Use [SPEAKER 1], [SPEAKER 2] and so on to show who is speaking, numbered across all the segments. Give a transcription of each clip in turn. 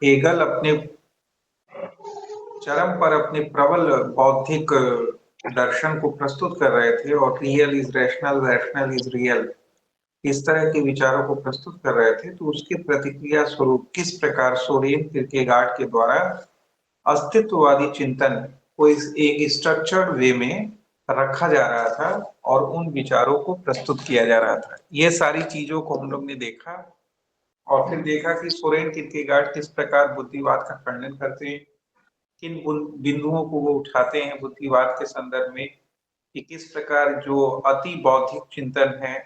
[SPEAKER 1] Hegel अपने चरम पर अपने प्रबल बौद्धिक दर्शन को प्रस्तुत कर रहे थे और real is rational, rational is real, इस तरह के विचारों को प्रस्तुत कर रहे थे, तो उसके प्रतिक्रिया स्वरूप किस प्रकार सोरेन किरकेगार्ड के द्वारा अस्तित्ववादी चिंतन को इस एक स्ट्रक्चर्ड वे में रखा जा रहा था और उन विचारों को प्रस्तुत किया जा रहा था। ये सारी चीजों को हम लोग ने देखा और फिर देखा कि सोरेन किरकेगार्ड किस प्रकार बुद्धिवाद का खंडन करते हैं, किन बिंदुओं को वो उठाते हैं बुद्धिवाद के संदर्भ में, कि किस प्रकार जो अति बौद्धिक चिंतन है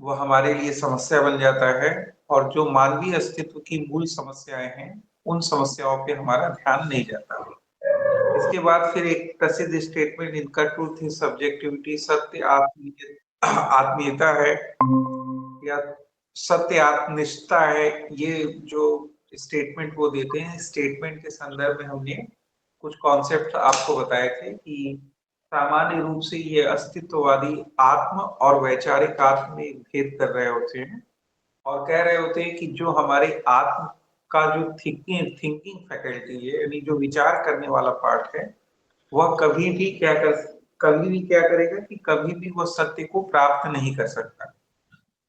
[SPEAKER 1] वो हमारे लिए समस्या बन जाता है और जो मानवीय अस्तित्व की मूल समस्याएं हैं उन समस्याओं पे हमारा ध्यान नहीं जाता। इसके बाद फिर एक प्रसिद्ध स्टेटमेंट इनका, ट्रूथ इज सब्जेक्टिविटी, सत्य आत्मीयता है या सत्य आत्मनिष्ठता है, ये जो स्टेटमेंट वो देते हैं, स्टेटमेंट के संदर्भ में हमने कुछ कॉन्सेप्ट आपको बताए थे कि सामान्य रूप से ये अस्तित्ववादी आत्म और वैचारिक आत्म में भेद कर रहे होते हैं और कह रहे होते हैं कि जो हमारे आत्म का जो थिंकिंग फैकल्टी है, यानी जो विचार करने वाला पार्ट है, वह कभी भी क्या करेगा कि कभी भी वह सत्य को प्राप्त नहीं कर सकता,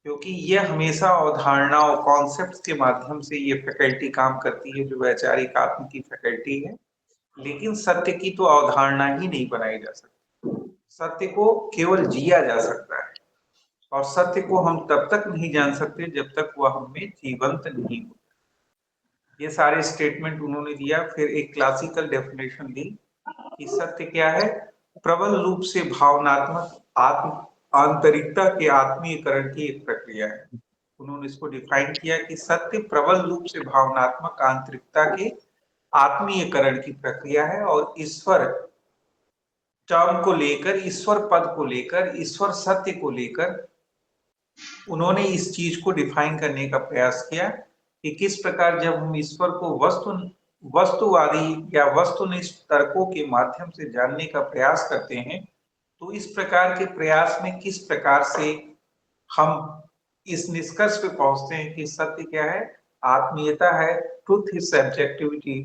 [SPEAKER 1] क्योंकि यह हमेशा अवधारणाओं कॉन्सेप्ट्स के माध्यम से ये फैकल्टी काम करती है, जो वैचारिक आत्म की फैकल्टी है। लेकिन सत्य की तो अवधारणा ही नहीं बनाई जा सकती, सत्य को केवल जिया जा सकता है और सत्य को हम तब तक नहीं जान सकते जब तक वह हमें जीवंत नहीं हो। ये सारे स्टेटमेंट उन्होंने दिया। फिर एक क्लासिकल डेफिनेशन दी कि सत्य क्या है, प्रबल रूप से भावनात्मक आत्म आंतरिकता के आत्मीयकरण की एक प्रक्रिया है। उन्होंने इसको डिफाइन किया कि सत्य प्रबल रूप से भावनात्मक आंतरिकता के आत्मीयकरण की प्रक्रिया है और ईश्वर टर्म को लेकर, ईश्वर पद को लेकर, ईश्वर सत्य को लेकर उन्होंने इस चीज को डिफाइन करने का प्रयास किया कि किस प्रकार जब हम ईश्वर को वस्तुवादी या वस्तुनिष्ठ तर्कों के माध्यम से जानने का प्रयास करते हैं, तो इस प्रकार के प्रयास में किस प्रकार से हम इस निष्कर्ष पे पहुंचते हैं कि सत्य क्या है, आत्मीयता है, ट्रुथ इज सब्जेक्टिविटी,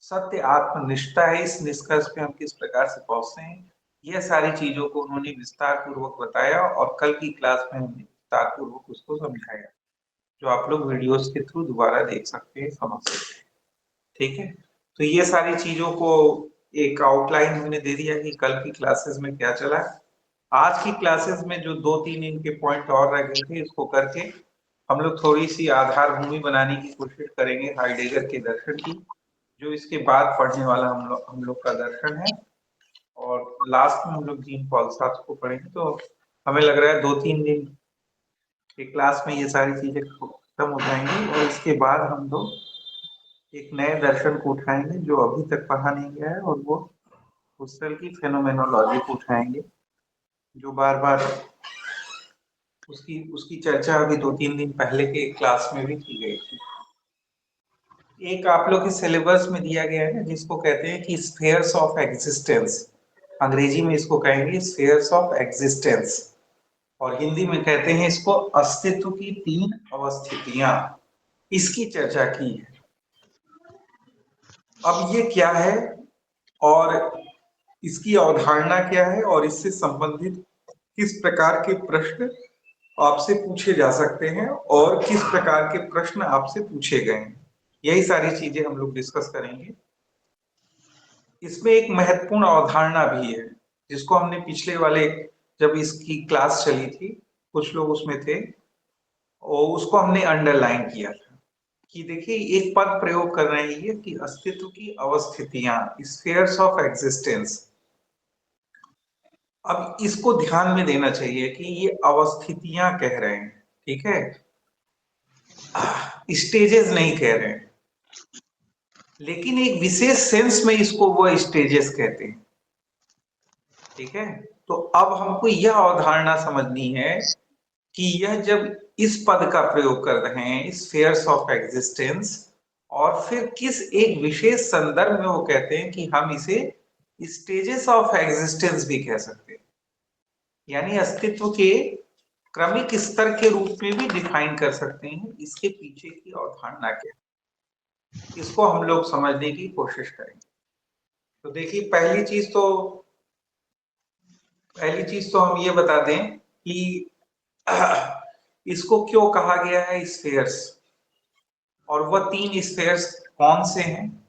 [SPEAKER 1] सत्य आत्मनिष्ठा है। इस निष्कर्ष पे हम किस प्रकार से पहुंचते हैं, यह सारी चीजों को उन्होंने विस्तार पूर्वक बताया और कल की क्लास में हमने विस्तार पूर्वक उसको समझाया, जो आप लोग वीडियोस के थ्रू दोबारा देख सकते हैं, समझ सकते हैं। ठीक है, तो ये सारी चीजों को एक आउटलाइन हमने दे दिया कि कल की क्लासेस में क्या चला। आज की क्लासेस में जो 2-3 इनके पॉइंट और रह गए थे, इसको करके हम लोग थोड़ी सी आधार भूमि बनाने की कोशिश करेंगे हाइडेगर के दर्शन की, जो इसके बाद पढ़ने वाला हम लोग का दर्शन है। और लास्ट में हम लोग जीन पॉल सार्त्रे को पढ़ेंगे। तो हमें लग रहा है 2-3 दिन की क्लास में ये सारी चीजें खत्म हो जाएंगी और इसके बाद हम लोग एक नए दर्शन को उठाएंगे जो अभी तक पढ़ा नहीं गया है, और वो हुसरेल की फेनोमेनोलॉजी को उठाएंगे, जो बार बार उसकी चर्चा अभी 2-3 दिन पहले के क्लास में भी की गई थी। एक आप लोग के सिलेबस में दिया गया है जिसको कहते हैं कि स्फेयर्स ऑफ एग्जिस्टेंस, अंग्रेजी में इसको कहेंगे स्फेयर्स ऑफ एग्जिस्टेंस और हिंदी में कहते हैं इसको अस्तित्व की 3 अवस्थितियां। इसकी चर्चा की है। अब ये क्या है और इसकी अवधारणा क्या है और इससे संबंधित किस प्रकार के प्रश्न आपसे पूछे जा सकते हैं और किस प्रकार के प्रश्न आपसे पूछे गए हैं, यही सारी चीजें हम लोग डिस्कस करेंगे। इसमें एक महत्वपूर्ण अवधारणा भी है जिसको हमने पिछले वाले, जब इसकी क्लास चली थी, कुछ लोग उसमें थे और उसको हमने अंडरलाइन किया था कि देखिए एक पद प्रयोग कर रहे हैं कि अस्तित्व की अवस्थितियां, स्फेयर्स ऑफ एग्जिस्टेंस। अब इसको ध्यान में देना चाहिए कि ये अवस्थितियां कह रहे हैं, ठीक है, स्टेजेस नहीं कह रहे हैं, लेकिन एक विशेष सेंस में इसको वो स्टेजेस कहते हैं। ठीक है, तो अब हमको यह अवधारणा समझनी है कि यह जब इस पद का प्रयोग कर रहे हैं स्फेयर्स ऑफ एग्जिस्टेंस, और फिर किस एक विशेष संदर्भ में वो कहते हैं कि हम इसे स्टेजेस ऑफ एग्जिस्टेंस भी कह सकते हैं, यानी अस्तित्व के क्रमिक स्तर के रूप में भी डिफाइन कर सकते हैं। इसके पीछे की अवधारणा क्या है, इसको हम लोग समझने की कोशिश करेंगे। तो देखिए, पहली चीज तो हम ये बता दें कि इसको क्यों कहा गया है स्फेयर्स, और वह 3 स्फेयर्स कौन से हैं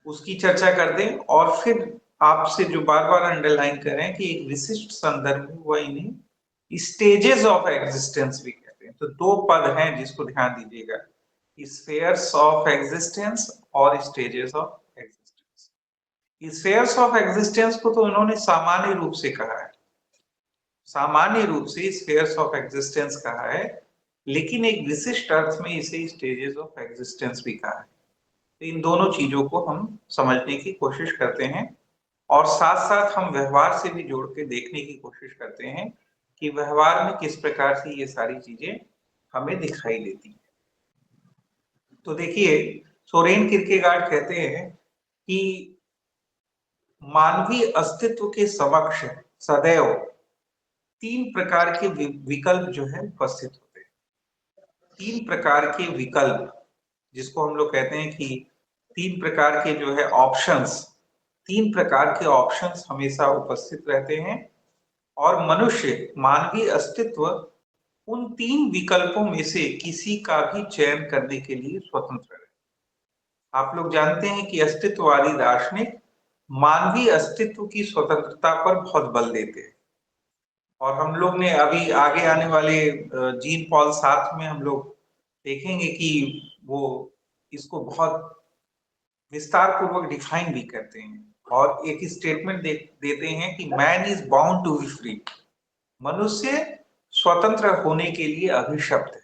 [SPEAKER 1] उसकी चर्चा कर दें, और फिर आपसे जो बार बार अंडरलाइन करें कि एक विशिष्ट संदर्भ में वह इन्हें स्टेजेस ऑफ एग्जिस्टेंस भी कहते हैं। तो 2 पद हैं जिसको ध्यान दीजिएगा, स्फेयर्स ऑफ एग्जिस्टेंस और stages of existence. Spheres of existence को तो उन्होंने सामान्य रूप से कहा है, सामान्य रूप से स्फेयर्स ऑफ एग्जिस्टेंस कहा है, लेकिन एक विशिष्ट अर्थ में इसे स्टेजेस ऑफ एग्जिस्टेंस भी कहा है। तो इन दोनों चीजों को हम समझने की कोशिश करते हैं, और साथ साथ हम व्यवहार से भी जोड़ के देखने की कोशिश करते हैं कि व्यवहार में किस प्रकार से ये सारी चीजें हमें दिखाई देती हैं। तो देखिए, सोरेन किरकेगार्ड कहते हैं कि मानवीय अस्तित्व के समक्ष सदैव 3 प्रकार के विकल्प जो है उपस्थित होते हैं। 3 प्रकार के विकल्प, जिसको हम लोग कहते हैं कि 3 प्रकार के जो है ऑप्शंस, 3 प्रकार के ऑप्शंस हमेशा उपस्थित रहते हैं, और मनुष्य मानवीय अस्तित्व उन 3 विकल्पों में से किसी का भी चयन करने के लिए स्वतंत्र है। आप लोग जानते हैं कि अस्तित्ववादी दार्शनिक मानवीय अस्तित्व की स्वतंत्रता पर बहुत बल देते हैं, और हम लोग ने अभी आगे आने वाले जीन पॉल 7 में हम लोग देखेंगे कि वो इसको बहुत विस्तार पूर्वक डिफाइन भी करते हैं, और एक स्टेटमेंट देते हैं कि man is bound to be free, मनुष्य स्वतंत्र होने के लिए अभिशप्त है,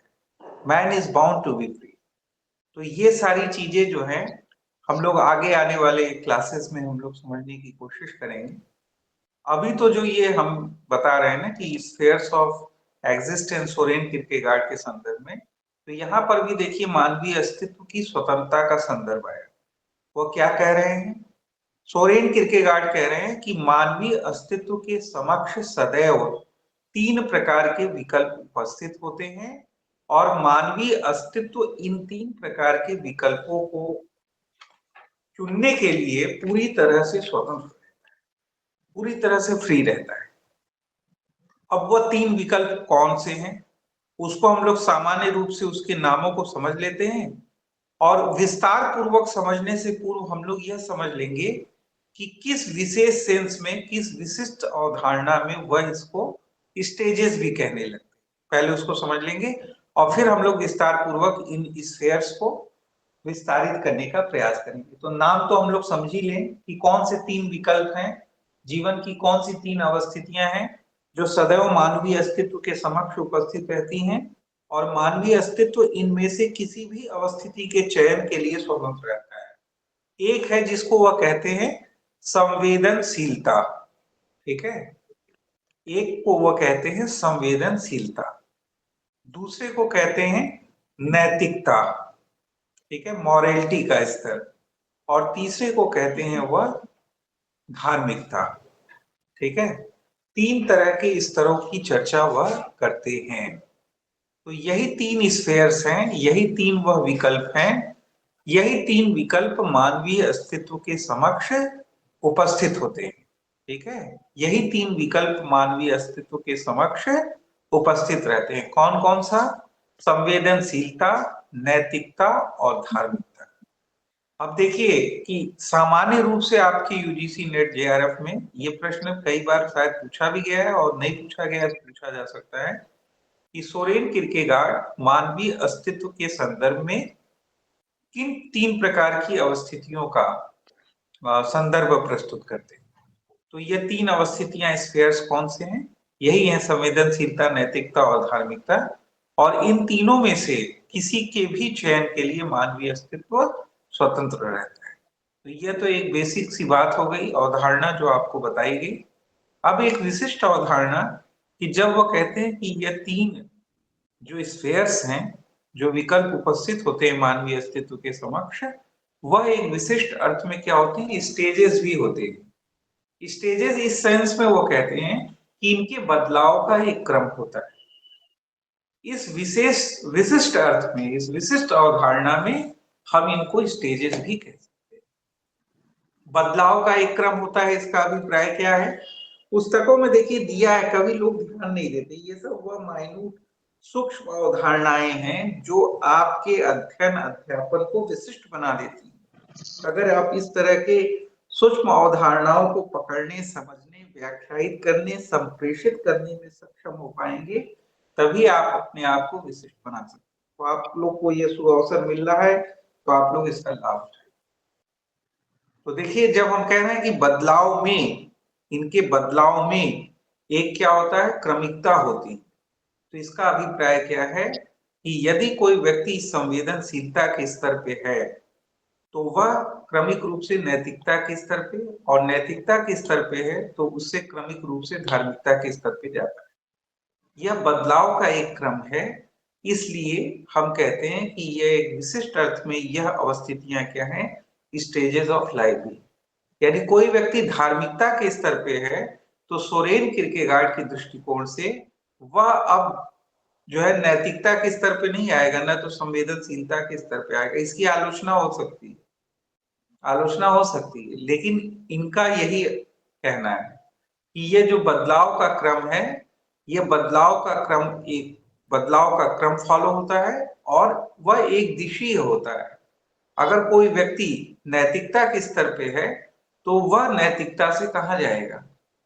[SPEAKER 1] man is bound to be free. तो ये सारी चीजें जो हैं हम लोग आगे आने वाले क्लासेस में हम लोग समझने की कोशिश करेंगे। अभी तो जो ये हम बता रहे हैं ना कि spheres of existence Soren Kierkegaard के संदर्भ में, तो यहाँ पर भी देखिए मानवीय अस्तित्व की स्वतंत्रता का संदर्भ आया। वो क्या कह रहे हैं, सोरेन किरकेगार्ड कह रहे हैं कि मानवीय अस्तित्व के समक्ष सदैव 3 प्रकार के विकल्प उपस्थित होते हैं, और मानवीय अस्तित्व इन 3 प्रकार के विकल्पों को चुनने के लिए पूरी तरह से स्वतंत्र रहता है, पूरी तरह से फ्री रहता है। अब वह 3 विकल्प कौन से हैं, उसको हम लोग सामान्य रूप से उसके नामों को समझ लेते हैं, और विस्तार पूर्वक समझने से पूर्व हम लोग यह समझ लेंगे कि किस विशेष सेंस में, किस विशिष्ट अवधारणा में वह इसको स्टेजेस भी कहने लगते हैं। पहले उसको समझ लेंगे, और फिर हम लोग विस्तार पूर्वक इन स्फेयर्स को विस्तारित करने का प्रयास करेंगे। तो नाम तो हम लोग समझ ही लें कि कौन से 3 विकल्प हैं, जीवन की कौन सी 3 अवस्थितियां हैं जो सदैव मानवीय अस्तित्व के समक्ष उपस्थित रहती हैं, और मानवीय अस्तित्व इनमें से किसी भी अवस्थिति के चयन के लिए स्वतंत्र रहता है। एक है जिसको वह कहते हैं संवेदनशीलता, ठीक है, एक को वह कहते हैं संवेदनशीलता, दूसरे को कहते हैं नैतिकता, ठीक है, मॉरलिटी का स्तर, और तीसरे को कहते हैं वह धार्मिकता, ठीक है। 3 तरह के स्तरों की चर्चा वह करते हैं। तो यही 3 स्फेयर्स हैं, यही 3 वह विकल्प हैं, यही 3 विकल्प मानवीय अस्तित्व के समक्ष उपस्थित होते हैं, ठीक है। यही 3 विकल्प मानवीय अस्तित्व के समक्ष उपस्थित रहते हैं। कौन कौन सा, संवेदनशीलता, नैतिकता और धार्मिकता। अब देखिए कि सामान्य रूप से आपकी यूजीसी नेट जेआरएफ में ये प्रश्न कई बार शायद पूछा भी गया है, और नहीं पूछा गया है तो पूछा जा सकता है कि सोरेन किरकेगार्ड मानवीय अस्तित्व के संदर्भ में किन 3 प्रकार की अवस्थितियों का संदर्भ प्रस्तुत करते हैं। तो ये 3 अवस्थितियां, स्फेयर्स कौन से हैं, यही है संवेदनशीलता, नैतिकता और धार्मिकता, और इन तीनों में से किसी के भी चयन के लिए मानवीय अस्तित्व स्वतंत्र रहता है। तो यह तो एक बेसिक सी बात हो गई, अवधारणा जो आपको बताई गई। अब एक विशिष्ट अवधारणा कि जब वो कहते हैं कि यह 3 जो स्फेयर्स हैं, जो विकल्प उपस्थित होते हैं मानवीय अस्तित्व के समक्ष, वह एक विशिष्ट अर्थ में क्या होते हैं, स्टेजेस भी होते हैं। स्टेजेस इस सेंस में वो कहते हैं कि इनके बदलाव का एक क्रम होता है। इस विशिष्ट अर्थ में, इस विशिष्ट अवधारणा में हम इनको स्टेजेस भी कह सकते हैं। बदलाव का एक क्रम होता है, इसका अभिप्राय क्या है? पुस्तकों में देखिए दिया है, कभी लोग ध्यान नहीं देते। ये सब वह माइन्यूट सूक्ष्म अवधारणाएं हैं जो आपके अध्ययन अध्यापन को विशिष्ट बना देती हैं। अगर आप इस तरह के सूक्ष्म अवधारणाओं को पकड़ने, समझने, व्याख्यायित करने, संप्रेषित करने में सक्षम हो पाएंगे, तभी आप अपने आप को विशिष्ट बना सकते हैं। तो आप लोग को ये सुअवसर मिल रहा है, तो आप लोग इसका लाभ उठाएं। तो देखिए, जब हम कह रहे हैं कि बदलाव में, इनके बदलाव में एक क्या होता है, क्रमिकता होती है। तो इसका अभिप्राय क्या है कि यदि कोई व्यक्ति संवेदनशीलता के स्तर पे है, तो वह क्रमिक रूप से नैतिकता के स्तर पे, और नैतिकता के स्तर पे है तो उससे क्रमिक रूप से धार्मिकता के स्तर पे जाता है। यह बदलाव का एक क्रम है। इसलिए हम कहते हैं कि यह एक विशिष्ट अर्थ में यह अवस्थितियां क्या हैं, स्टेजेस ऑफ लाइफ। यानी कोई व्यक्ति धार्मिकता के स्तर पे है तो सोरेन किरकेगार्ड के दृष्टिकोण से वह अब जो है नैतिकता के स्तर पे नहीं आएगा, ना तो संवेदनशीलता के स्तर पे आएगा। इसकी आलोचना हो सकती है, आलोचना हो सकती है, लेकिन इनका यही कहना है कि ये जो बदलाव का क्रम है, ये बदलाव का क्रम फॉलो होता है, और वह एक दिशीय होता है। अगर कोई व्यक्ति नैतिकता के स्तर पे है तो वह नैतिकता से कहाँ जाएगा,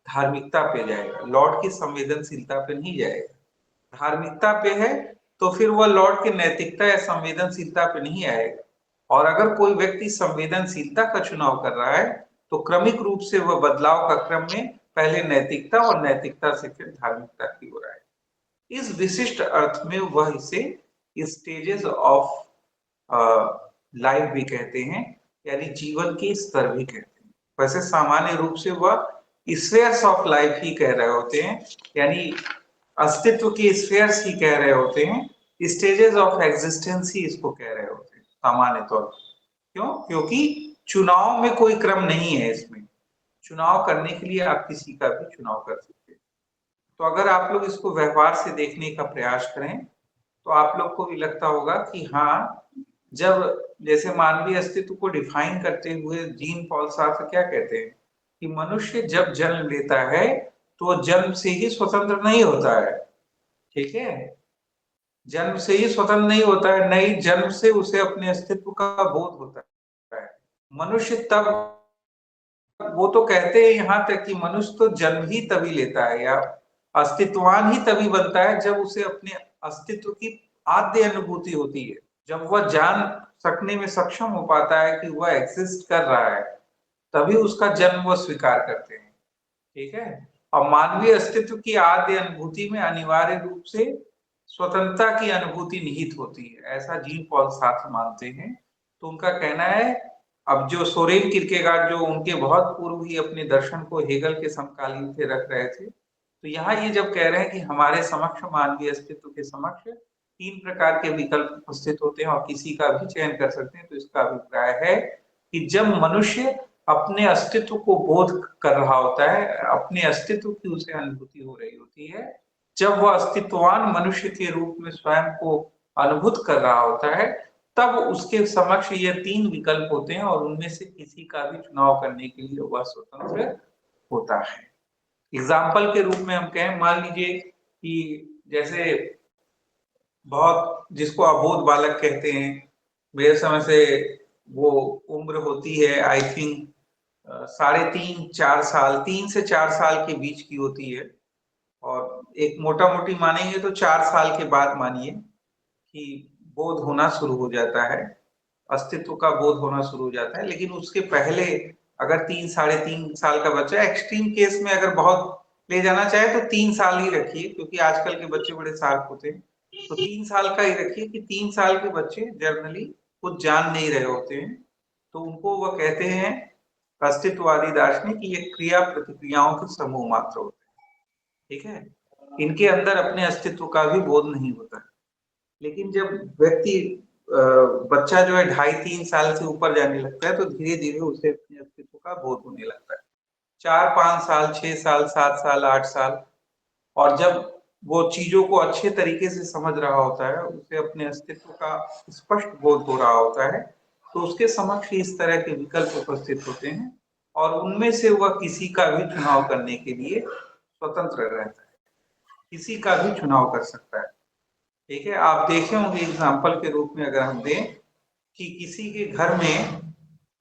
[SPEAKER 1] धार्मिकता पे जाएगा, लौट के संवेदनशीलता पे नहीं जाएगा। धार्मिकता पे है तो फिर वह लौट के नैतिकता या संवेदनशीलता पे नहीं आएगा। और अगर कोई व्यक्ति संवेदनशीलता का चुनाव कर रहा है तो क्रमिक रूप से वह बदलाव का क्रम में पहले नैतिकता और नैतिकता से फिर धार्मिकता की ओर आए। इस विशिष्ट अर्थ में वह इसे स्टेजेस ऑफ लाइफ भी कहते हैं, यानी जीवन के स्तर भी कहते हैं। वैसे सामान्य रूप से वह स्फेयर्स ऑफ लाइफ ही कह रहे होते हैं, यानी अस्तित्व के स्फेयर्स ही कह रहे होते हैं। स्टेजेस ऑफ एग्जिस्टेंस ही इसको कह रहे होते हैं सामान्य तौर पर। क्यों? क्योंकि चुनाव में कोई क्रम नहीं है। इसमें चुनाव करने के लिए आप किसी का भी चुनाव कर सकते हैं। तो अगर आप लोग इसको व्यवहार से देखने का प्रयास करें तो आप लोग को भी लगता होगा कि हाँ, जब जैसे मानवीय अस्तित्व को डिफाइन करते हुए जीन पॉल सार्त्र क्या कहते हैं कि मनुष्य जब जन्म लेता है तो जन्म से ही स्वतंत्र नहीं होता है। ठीक है, जन्म से ही स्वतंत्र नहीं होता है, नहीं, जन्म से उसे अपने अस्तित्व का बोध होता है। मनुष्य तब, वो तो कहते हैं यहाँ तक कि मनुष्य तो जन्म ही तभी लेता है या अस्तित्वान ही तभी बनता है जब उसे अपने अस्तित्व की आद्य अनुभूति होती है, जब वह जान सकने में सक्षम हो पाता है कि वह एग्जिस्ट कर रहा है, तभी उसका जन्म वह स्वीकार करते हैं। ठीक है, और मानवीय अस्तित्व की आद्य अनुभूति में अनिवार्य रूप से स्वतंत्रता की अनुभूति निहित होती है, ऐसा जीन पॉल सार्त्र मानते हैं। तो उनका कहना है, अब जो सोरेन किरकेगार्ड जो उनके बहुत पूर्व ही अपने दर्शन को हेगल के समकालीन से रख रहे थे, तो यहाँ ये जब कह रहे हैं कि हमारे समक्ष, मानवीय अस्तित्व के समक्ष तीन प्रकार के विकल्प उपस्थित होते हैं और किसी का भी चयन कर सकते हैं, तो इसका अभिप्राय है कि जब मनुष्य अपने अस्तित्व को बोध कर रहा होता है, अपने अस्तित्व की उसे अनुभूति हो रही होती है, जब वह अस्तित्ववान मनुष्य के रूप में स्वयं को अनुभूत कर रहा होता है, तब उसके समक्ष ये तीन विकल्प होते हैं और उनमें से किसी का भी चुनाव करने के लिए वह स्वतंत्र होता है। एग्जाम्पल के रूप में हम कहें, मान लीजिए कि जैसे बहुत जिसको अबोध बालक कहते हैं, मेरे समय से वो उम्र होती है आई थिंक 3.5 4 साल, 3 से 4 साल के बीच की होती है। और एक मोटा मोटी मानेंगे तो 4 साल के बाद मानिए कि बोध होना शुरू हो जाता है, अस्तित्व का बोध होना शुरू हो जाता है। लेकिन उसके पहले अगर 3 साढ़े 3 साल का बच्चा, एक्सट्रीम केस में अगर बहुत ले जाना चाहे तो 3 साल ही रखिए, क्योंकि आजकल के बच्चे बड़े शार्प होते हैं, तो 3 साल का ही रखिए कि 3 साल के बच्चे जनरली कुछ जान नहीं रहे होते हैं। तो उनको वह कहते हैं अस्तित्ववादी दार्शनिक कि ये क्रिया प्रतिक्रियाओं के समूह मात्र होते हैं। ठीक है, इनके अंदर अपने अस्तित्व का भी बोध नहीं होता है। लेकिन जब व्यक्ति बच्चा जो है 2.5 3 साल से ऊपर जाने लगता है तो धीरे धीरे उसे अपने अस्तित्व का बोध होने लगता है। 4 5 साल, 6 साल, 7 साल, 8 साल, और जब वो चीजों को अच्छे तरीके से समझ रहा होता है, उसे अपने अस्तित्व का स्पष्ट बोध हो रहा होता है, तो उसके समक्ष इस तरह के विकल्प उपस्थित होते हैं और उनमें से वह किसी का भी चुनाव करने के लिए स्वतंत्र रहता है, किसी का भी चुनाव कर सकता है। ठीक है, आप देखे होंगे एग्जाम्पल के रूप में अगर हम दें कि किसी के घर में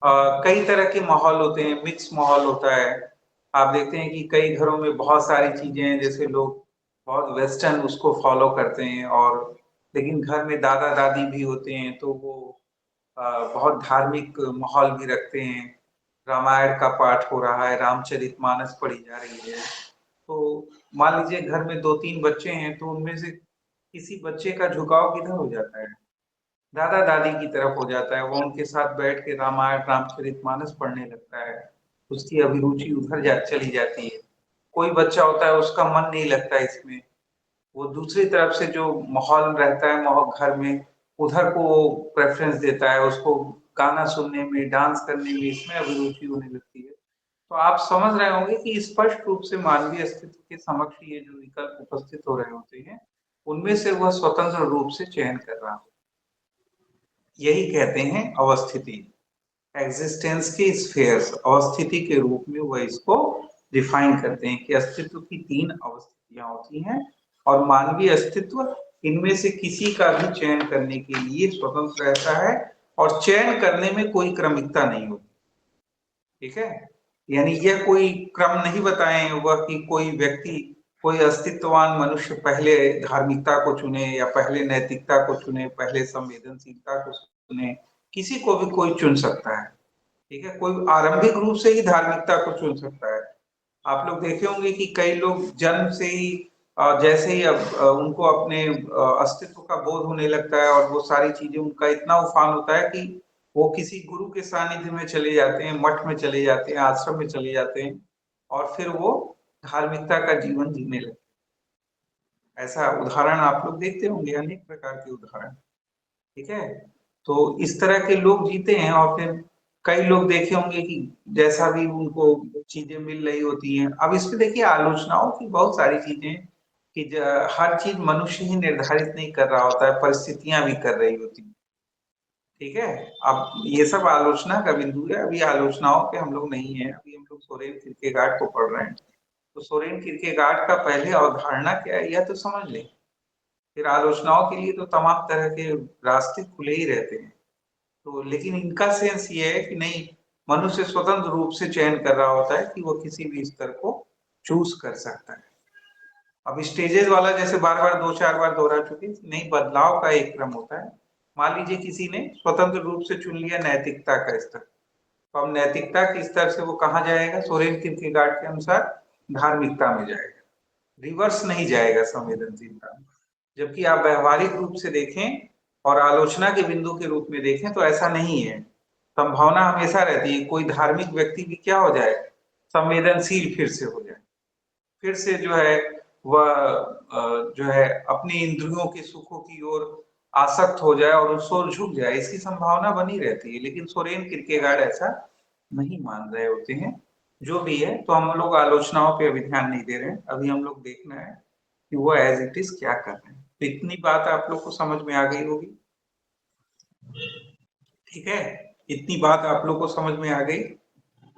[SPEAKER 1] कई तरह के माहौल होते हैं, मिक्स माहौल होता है। आप देखते हैं कि कई घरों में बहुत सारी चीजें हैं, जैसे लोग बहुत वेस्टर्न उसको फॉलो करते हैं, और लेकिन घर में दादा दादी भी होते हैं तो वो बहुत धार्मिक माहौल भी रखते हैं। रामायण का पाठ हो रहा है, रामचरितमानस पढ़ी जा रही है, तो मान लीजिए घर में दो तीन बच्चे हैं, तो उनमें से किसी बच्चे का झुकाव किधर हो जाता है, दादा दादी की तरफ हो जाता है। वो उनके साथ बैठ के रामायण रामचरितमानस पढ़ने लगता है, उसकी अभिरुचि उधर चली जाती है। कोई बच्चा होता है उसका मन नहीं लगता इसमें, वो दूसरी तरफ से जो माहौल रहता है माहौल घर में, उधर को वो प्रेफरेंस देता है, उसको गाना सुनने में, डांस करने में, इसमें अभिरुचि होने लगती है। तो आप समझ रहे होंगे कि स्पष्ट रूप से मानवीय अस्तित्व के समक्ष ये जो विकल्प उपस्थित हो रहे होते हैं, उनमें से वह स्वतंत्र रूप से चयन कर रहा हो। यही कहते हैं अवस्थिति, एग्जिस्टेंस के स्फेयर्स, अवस्थिति के रूप में वह इसको डिफाइन करते हैं कि अस्तित्व की तीन अवस्थितियां होती हैं और मानवीय अस्तित्व इनमें से किसी का भी चयन करने के लिए स्वतंत्र रहता है और चयन करने में कोई क्रमिकता नहीं होती। ठीक है, यानी यह कोई क्रम नहीं बताए वह कि कोई व्यक्ति, कोई अस्तित्ववान मनुष्य पहले धार्मिकता को चुने या पहले नैतिकता को चुने, पहले संवेदनशीलता को चुने, किसी को भी कोई चुन सकता है। ठीक है, कोई आरंभिक रूप से ही धार्मिकता को चुन सकता है। आप लोग देखे होंगे कि कई लोग जन्म से ही जैसे ही अब उनको अपने अस्तित्व का बोध होने लगता है और वो सारी चीजें उनका इतना उफान होता है कि वो किसी गुरु के सानिध्य में चले जाते हैं, मठ में चले जाते हैं, आश्रम में चले जाते हैं और फिर वो धार्मिकता का जीवन जीने लगते हैं। ऐसा उदाहरण आप लोग देखते होंगे, अनेक प्रकार के उदाहरण। ठीक है, तो इस तरह के लोग जीते हैं और फिर कई लोग देखे होंगे कि जैसा भी उनको चीजें मिल रही होती हैं। अब इसमें देखिए आलोचनाओं की बहुत सारी चीजें हैं कि हर चीज मनुष्य ही निर्धारित नहीं कर रहा होता है, परिस्थितियां भी कर रही होती हैं। ठीक है, अब ये सब आलोचना का बिंदु है, अभी आलोचनाओं पे हम लोग नहीं है, अभी हम लोग सोरेन किरकेगार्ड को पढ़ रहे हैं। तो सोरेन किरकेगार्ड का पहले अवधारणा क्या है यह तो समझ लें, फिर आलोचनाओं के लिए तो तमाम तरह के रास्ते खुले ही रहते हैं। तो लेकिन इनका सेंस ये है कि नहीं, मनुष्य स्वतंत्र रूप से चयन कर रहा होता है कि वो किसी भी स्तर को चूज कर सकता है। अब स्टेजेस वाला जैसे बार बार दो चार बार दोहरा चुके, नहीं, बदलाव का एक क्रम होता है। मान लीजिए किसी ने स्वतंत्र रूप से चुन लिया नैतिकता का स्तर, तो अब नैतिकता के स्तर से वो कहाँ जाएगा, सोरेन किरकेगार्ड के अनुसार धार्मिकता में जाएगा, रिवर्स नहीं जाएगा संवेदनशीलता में। जबकि आप व्यवहारिक रूप से देखें और आलोचना के बिंदु के रूप में देखें तो ऐसा नहीं है। संभावना हमेशा रहती है कोई धार्मिक व्यक्ति भी क्या हो जाए, संवेदनशील फिर से हो जाए, फिर से जो है वह जो है अपनी इंद्रियों के सुखों की ओर आसक्त हो जाए और उस ओर झुक जाए, इसकी संभावना बनी रहती है। लेकिन सोरेन किरकेगार्ड ऐसा नहीं मान रहे होते हैं। जो भी है, तो हम लोग आलोचनाओं पे अभी ध्यान नहीं दे रहे हैं, अभी हम लोग देखना है कि वो एज इट इज क्या कर रहे हैं। तो इतनी बात आप लोग को समझ में आ गई होगी। ठीक है, इतनी बात आप लोग को समझ में आ गई।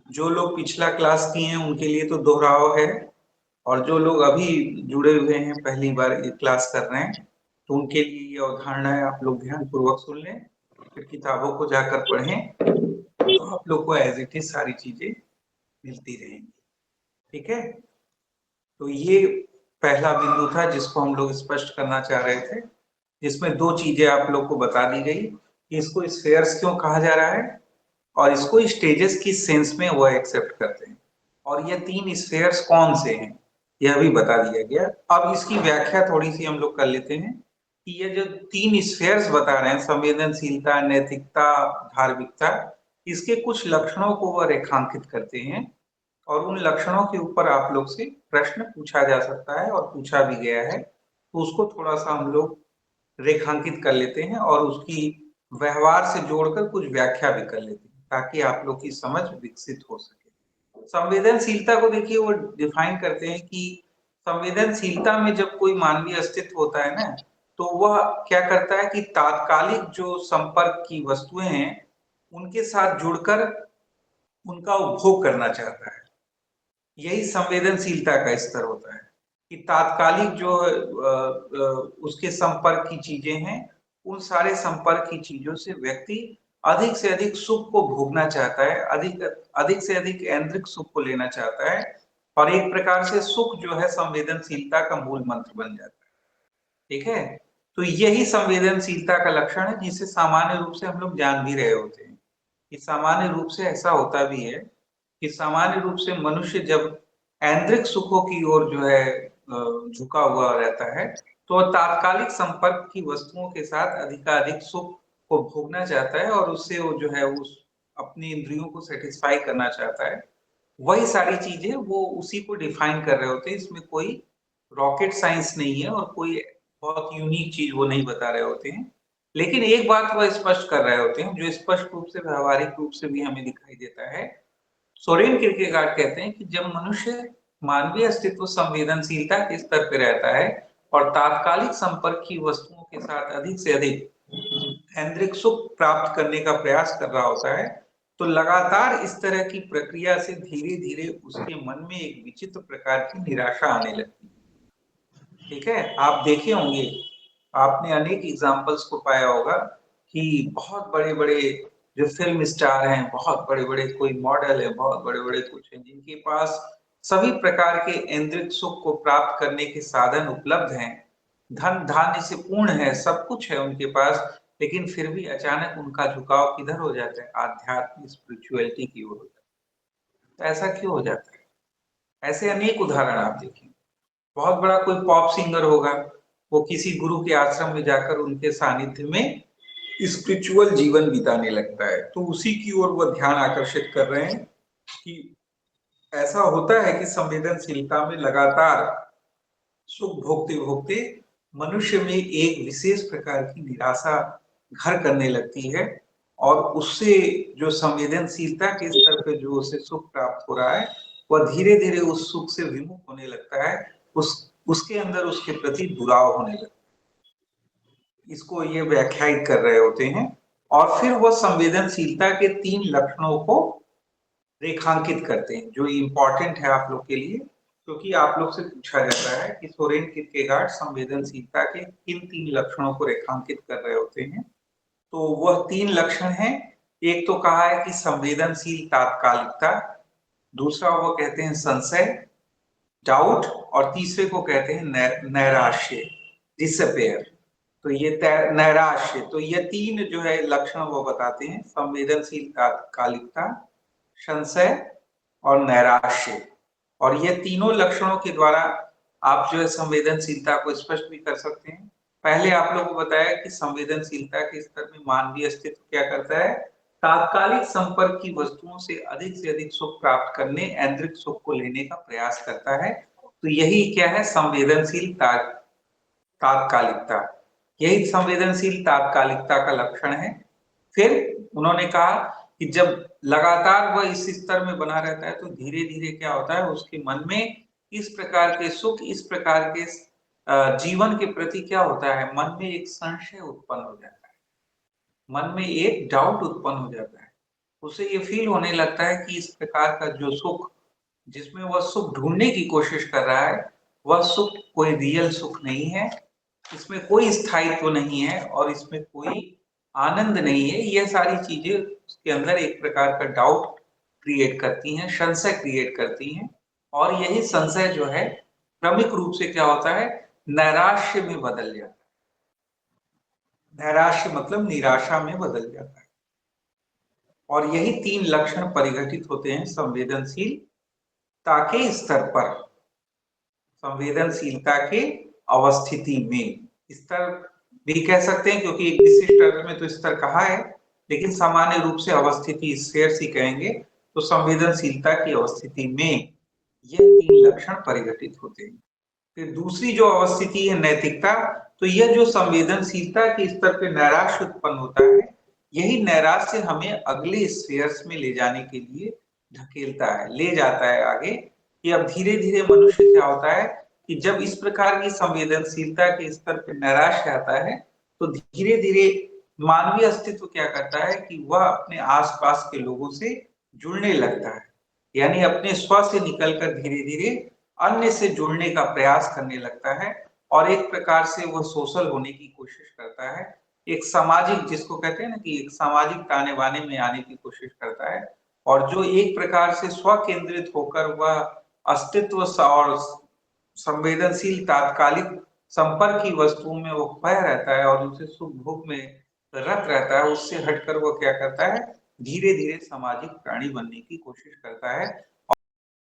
[SPEAKER 1] जो लोग पिछला क्लास किए हैं उनके लिए तो दोहराव है, और जो लोग अभी जुड़े हुए हैं पहली बार ये क्लास कर रहे हैं, तो उनके लिए ये अवधारणा है, आप लोग ध्यान पूर्वक सुन लें, फिर किताबों को जाकर पढ़ें, तो आप लोग को एज इट इज सारी चीजें मिलती रहेंगी। ठीक है, तो ये पहला बिंदु था जिसको हम लोग स्पष्ट करना चाह रहे थे, जिसमें दो चीजें आप लोग को बता दी गई कि इसको स्फेयर्स क्यों कहा जा रहा है और इसको स्टेजेस की सेंस में वो एक्सेप्ट करते हैं, और ये तीन स्फेयर्स कौन से हैं यह भी बता दिया गया। अब इसकी व्याख्या थोड़ी सी हम लोग कर लेते हैं कि ये जो तीन स्फेयर्स बता रहे हैं, संवेदनशीलता, नैतिकता, धार्मिकता, इसके कुछ लक्षणों को वह रेखांकित करते हैं और उन लक्षणों के ऊपर आप लोग से प्रश्न पूछा जा सकता है और पूछा भी गया है, तो उसको थोड़ा सा हम लोग रेखांकित कर लेते हैं और उसकी व्यवहार से जोड़कर कुछ व्याख्या भी कर लेते हैं ताकि आप लोग की समझ विकसित हो सके। संवेदनशीलता को देखिए वो डिफाइन करते हैं कि संवेदनशीलता में जब कोई मानवीय अस्तित्व होता है ना, तो वह क्या करता है कि तात्कालिक जो संपर्क की वस्तुएं हैं उनके साथ जुड़कर उनका उपभोग करना चाहता है। यही संवेदनशीलता का स्तर होता है कि तात्कालिक जो उसके संपर्क की चीजें हैं, उन सारे संपर्क की चीजों से व्यक्ति अधिक से अधिक सुख को भोगना चाहता है, अधिक अधिक से अधिक ऐन्द्रिक सुख को लेना चाहता है, और एक प्रकार से सुख जो है संवेदनशीलता का मूल मंत्र बन जाता है। ठीक है, तो यही संवेदनशीलता का लक्षण है, जिसे सामान्य रूप से हम लोग जान भी रहे होते हैं कि सामान्य रूप से ऐसा होता भी है कि सामान्य रूप से मनुष्य जब ऐन्द्रिक सुखों की ओर जो है झुका हुआ रहता है, तो तात्कालिक संपर्क की वस्तुओं के साथ अधिकाधिक सुख को भोगना चाहता है और उससे वो जो है उस अपनी इंद्रियों को सेटिस्फाई करना चाहता है। वही सारी चीजें वो उसी को डिफाइन कर रहे होते हैं। इसमें कोई रॉकेट साइंस नहीं है और कोई बहुत यूनिक चीज वो नहीं बता रहे होते हैं। लेकिन एक बात वह स्पष्ट कर रहे होते हैं, जो स्पष्ट रूप से व्यवहारिक रूप से भी हमें दिखाई देता है। सोरेन किरकेगार्ड कहते हैं कि जब मनुष्य मानवीय अस्तित्व संवेदनशीलता के स्तर पर रहता है और तात्कालिक संपर्क की वस्तुओं के साथ अधिक से अधिक ऐन्द्रिक सुख प्राप्त करने का प्रयास कर रहा होता है, तो लगातार इस तरह की प्रक्रिया से धीरे धीरे उसके मन में एक विचित्र प्रकार की निराशा आने लगती है। ठीक है, आप देखे होंगे, आपने अनेक एग्जाम्पल्स को पाया होगा कि बहुत बड़े बड़े जो फिल्म स्टार हैं, बहुत बड़े बड़े कोई मॉडल है, बहुत बड़े बड़े कुछ हैं, जिनके पास सभी प्रकार के ऐन्द्रिक सुख को प्राप्त करने के साधन उपलब्ध हैं, धन धान्य से पूर्ण है, सब कुछ है उनके पास, लेकिन फिर भी अचानक उनका झुकाव किधर हो जाता है? आध्यात्मिक स्पिरिचुअलिटी की ओर हो जाता है। तो ऐसा क्यों हो जाता है? ऐसे अनेक उदाहरण आप देखें। बहुत बड़ा कोई पॉप सिंगर होगा, वो किसी गुरु के आश्रम में जाकर उनके सानिध्य में स्पिरिचुअल जीवन बिताने लगता है, तो उसी की ओर वह ध्यान आकर्षित कर रहे हैं कि ऐसा होता है कि संवेदनशीलता में लगातार सुख भोगते भोगते मनुष्य में एक विशेष प्रकार की निराशा घर करने लगती है, और उससे जो संवेदनशीलता के स्तर पे जो उसे सुख प्राप्त हो रहा है, वह धीरे धीरे उस सुख से विमुख होने लगता है, उसके अंदर उसके प्रति दुराव होने लगता है। इसको ये व्याख्यायित कर रहे होते हैं, और फिर वह संवेदनशीलता के 3 लक्षणों को रेखांकित करते हैं, जो इम्पोर्टेंट है आप लोग के लिए, क्योंकि आप लोग से पूछा जाता है कि सोरेन किरकेगार्ड संवेदनशीलता के किन 3 लक्षणों को रेखांकित कर रहे होते हैं। तो वह 3 लक्षण हैं। एक तो कहा है कि संवेदनशील तात्कालिकता, दूसरा वो कहते हैं संशय, डाउट, और तीसरे को कहते हैं नैराश्य, डिसअपेयर। तो ये नैराश्य, तो ये 3 जो है लक्षण वो बताते हैं, संवेदनशील तात्कालिकता, संशय और नैराश्य। और ये तीनों लक्षणों के द्वारा आप जो है संवेदनशीलता को स्पष्ट भी कर सकते हैं। पहले आप लोगों को बताया कि संवेदनशीलता के स्तर में मानवीय अस्तित्व क्या करता है? तात्कालिक संपर्क की वस्तुओं से अधिक सुख प्राप्त करने, ऐन्द्रिक सुख को लेने का प्रयास करता है। तो यही क्या है? संवेदनशील तात्कालिकता। यही संवेदनशील तात्कालिकता का लक्षण है। फिर उन्होंने कहा कि जब लगातार वह इस स्तर में बना रहता है, तो धीरे धीरे क्या होता है, उसके मन में इस प्रकार के सुख, इस प्रकार के जीवन के प्रति क्या होता है, मन में एक संशय उत्पन्न हो जाता है, मन में एक डाउट उत्पन्न हो जाता है। उसे ये फील होने लगता है कि इस प्रकार का जो सुख, जिसमें वह सुख ढूंढने की कोशिश कर रहा है, वह सुख कोई रियल सुख नहीं है, इसमें कोई स्थायित्व नहीं है और इसमें कोई आनंद नहीं है। यह सारी चीजें उसके अंदर एक प्रकार का डाउट क्रिएट करती हैं, संशय क्रिएट करती हैं, और यही संशय जो है क्रमिक रूप से क्या होता है, नैराश्य में बदल जाता है। नैराश्य मतलब निराशा में बदल जाता है। और यही 3 लक्षण परिघटित होते हैं संवेदनशीलता के स्तर पर, संवेदनशीलता के अवस्थिति में। स्तर भी कह सकते हैं, क्योंकि एक विशिष्ट अर्थ में तो स्तर कहा है, लेकिन सामान्य रूप से अवस्थिति स्फेयर ही कहेंगे। तो संवेदनशीलता की अवस्थिति में यह 3 लक्षण परिघटित होते हैं। फिर दूसरी जो अवस्थिति है नैतिकता, तो यह जो संवेदनशीलता के स्तर पे नैराश्य उत्पन्न होता है, यही नैराश्य हमें अगले स्फेयर्स में ले जाने के लिए ढकेलता है, ले जाता है आगे, कि अब धीरे धीरे मनुष्य क्या होता है कि जब इस प्रकार की संवेदनशीलता के स्तर पे नैराश्य आता है, तो धीरे-धीरे मानवीय अस्तित्व क्या करता है कि वह अपने आस-पास के लोगों से जुड़ने लगता है। यानी अपने स्व से निकलकर धीरे-धीरे अन्य से जुड़ने का प्रयास करने लगता है और एक प्रकार से वह सोशल होने की कोशिश करता है। एक सामाजिक जिसको कहते हैं ना कि एक सामाजिक ताने-बाने में आने की कोशिश करता है और जो एक प्रकार से स्व केंद्रित होकर वह अस्तित्व स और संवेदनशील तात्कालिक संपर्क की वस्तुओं में वो खोया रहता है और उसे सुख-भोग में रत रहता है, उससे हटकर वो क्या करता है, धीरे-धीरे सामाजिक प्राणी बनने की कोशिश करता है